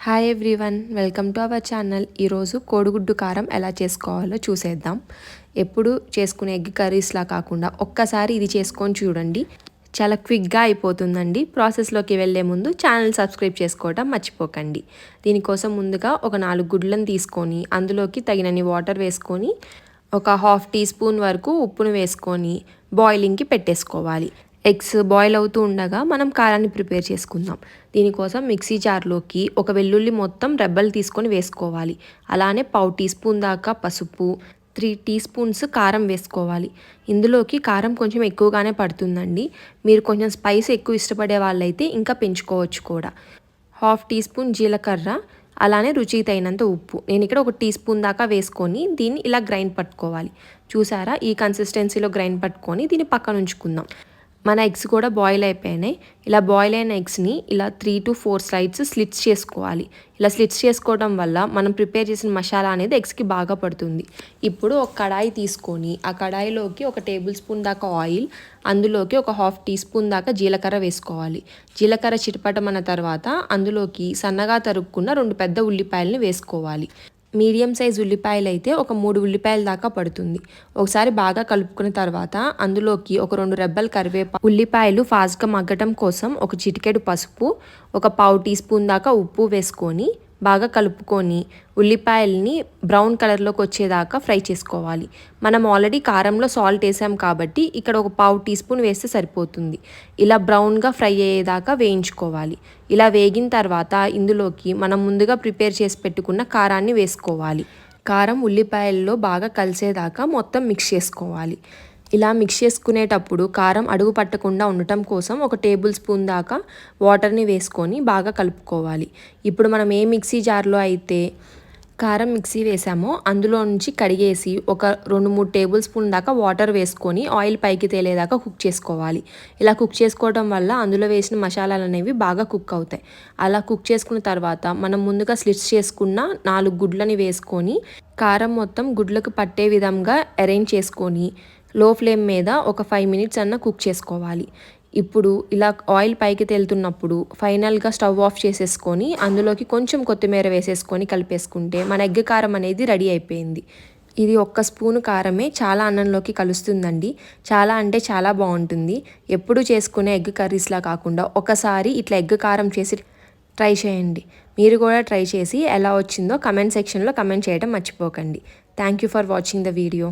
Hi everyone, welcome to our channel. ఈరోజు కోడిగుడ్డు కారం ఎలా చేసుకోవాలో చూసేద్దాం. ఎప్పుడు చేసుకునే ఎగ్ కర్రీస్లా కాకుండా ఒక్కసారి ఇది చేసుకొని చూడండి, చాలా క్విక్గా అయిపోతుందండి. ప్రాసెస్లోకి వెళ్ళే ముందు ఛానల్ సబ్స్క్రైబ్ చేసుకోవడం మర్చిపోకండి. దీనికోసం ముందుగా ఒక 4 గుడ్లను తీసుకొని అందులోకి తగినన్ని వాటర్ వేసుకొని ఒక 1/2 టీ స్పూన్ వరకు ఉప్పును వేసుకొని బాయిలింగ్కి పెట్టేసుకోవాలి. ఎగ్స్ బాయిల్ అవుతూ ఉండగా మనం కారాన్ని ప్రిపేర్ చేసుకుందాం. దీనికోసం మిక్సీ జార్లోకి ఒక వెల్లుల్లి మొత్తం రెబ్బలు తీసుకొని వేసుకోవాలి. అలానే 1/2 టీ స్పూన్ దాకా పసుపు, 3 టీ స్పూన్స్ కారం వేసుకోవాలి. ఇందులోకి కారం కొంచెం ఎక్కువగానే పడుతుందండి. మీరు కొంచెం స్పైస్ ఎక్కువ ఇష్టపడే వాళ్ళైతే ఇంకా పెంచుకోవచ్చు కూడా. 1/2 టీ స్పూన్ జీలకర్ర, అలానే రుచికి తగినంత ఉప్పు. నేను ఇక్కడ 1 టీ స్పూన్ దాకా వేసుకొని దీన్ని ఇలా గ్రైండ్ పట్టుకోవాలి. చూసారా, ఈ కన్సిస్టెన్సీలో గ్రైండ్ పట్టుకొని దీన్ని పక్కన ఉంచుకుందాం. మన ఎగ్స్ కూడా బాయిల్ అయిపోయినాయి. ఇలా బాయిల్ అయిన ఎగ్స్ని ఇలా 3 to 4 స్లైడ్స్ స్లిట్స్ చేసుకోవాలి. ఇలా స్లిట్స్ చేసుకోవడం వల్ల మనం ప్రిపేర్ చేసిన మసాలా అనేది ఎగ్స్కి బాగా పడుతుంది. ఇప్పుడు ఒక కడాయి తీసుకొని ఆ కడాయిలోకి 1 టేబుల్ స్పూన్ దాకా ఆయిల్, అందులోకి ఒక 1/2 టీ స్పూన్ దాకా జీలకర్ర వేసుకోవాలి. జీలకర్ర చిటపటమన్న తర్వాత అందులోకి సన్నగా తరుక్కున్న 2 పెద్ద ఉల్లిపాయలను వేసుకోవాలి. మీడియం సైజ్ ఉల్లిపాయలు అయితే ఒక 3 ఉల్లిపాయల దాకా పడుతుంది. ఒకసారి బాగా కలుపుకున్న తర్వాత అందులోకి ఒక 2 రెబ్బల కరివేపాకు, ఉల్లిపాయలు ఫాస్ట్గా మగ్గటం కోసం ఒక చిటికెడు పసుపు, ఒక 1/2 టీ స్పూన్ దాకా ఉప్పు వేసుకొని బాగా కలుపుకొని ఉల్లిపాయల్ని బ్రౌన్ కలర్లోకి వచ్చేదాకా ఫ్రై చేసుకోవాలి. మనం ఆల్రెడీ కారంలో సాల్ట్ వేసాం కాబట్టి ఇక్కడ ఒక 1/2 టీ స్పూన్ వేస్తే సరిపోతుంది. ఇలా బ్రౌన్గా ఫ్రై అయ్యేదాకా వేయించుకోవాలి. ఇలా వేగిన తర్వాత ఇందులోకి మనం ముందుగా ప్రిపేర్ చేసి పెట్టుకున్న కారాన్ని వేసుకోవాలి. కారం ఉల్లిపాయల్లో బాగా కలిసేదాకా మొత్తం మిక్స్ చేసుకోవాలి. ఇలా మిక్స్ చేసుకునేటప్పుడు కారం అడుగు పట్టకుండా ఉండటం కోసం ఒక టేబుల్ స్పూన్ దాకా వాటర్ని వేసుకొని బాగా కలుపుకోవాలి. ఇప్పుడు మనం ఏ మిక్సీ జార్లో అయితే కారం మిక్సీ వేసామో అందులో నుంచి కడిగేసి ఒక 2-3 టేబుల్ స్పూన్ దాకా వాటర్ వేసుకొని ఆయిల్ పైకి తేలేదాకా కుక్ చేసుకోవాలి. ఇలా కుక్ చేసుకోవడం వల్ల అందులో వేసిన మసాలాలు అనేవి బాగా కుక్ అవుతాయి. అలా కుక్ చేసుకున్న తర్వాత మనం ముందుగా స్లిట్స్ చేసుకున్న 4 గుడ్లని వేసుకొని కారం మొత్తం గుడ్లకు పట్టే విధంగా అరేంజ్ చేసుకొని లో ఫ్లేమ్ మీద ఒక 5 మినిట్స్ అన్న కుక్ చేసుకోవాలి. ఇప్పుడు ఇలా ఆయిల్ పైకి తేలుతున్నప్పుడు ఫైనల్గా స్టవ్ ఆఫ్ చేసేసుకొని అందులోకి కొంచెం కొత్తిమీర వేసేసుకొని కలిపేసుకుంటే మన ఎగ్ కారం అనేది రెడీ అయిపోయింది. ఇది 1 స్పూను కారమే చాలా అన్నంలోకి కలుస్తుందండి. చాలా అంటే చాలా బాగుంటుంది. ఎప్పుడు చేసుకునే ఎగ్ కర్రీస్లా కాకుండా ఒకసారి ఇట్లా ఎగ్ కారం చేసి ట్రై చేయండి. మీరు కూడా ట్రై చేసి ఎలా వచ్చిందో కమెంట్ సెక్షన్లో కమెంట్ చేయడం మర్చిపోకండి. Thank you for watching the video.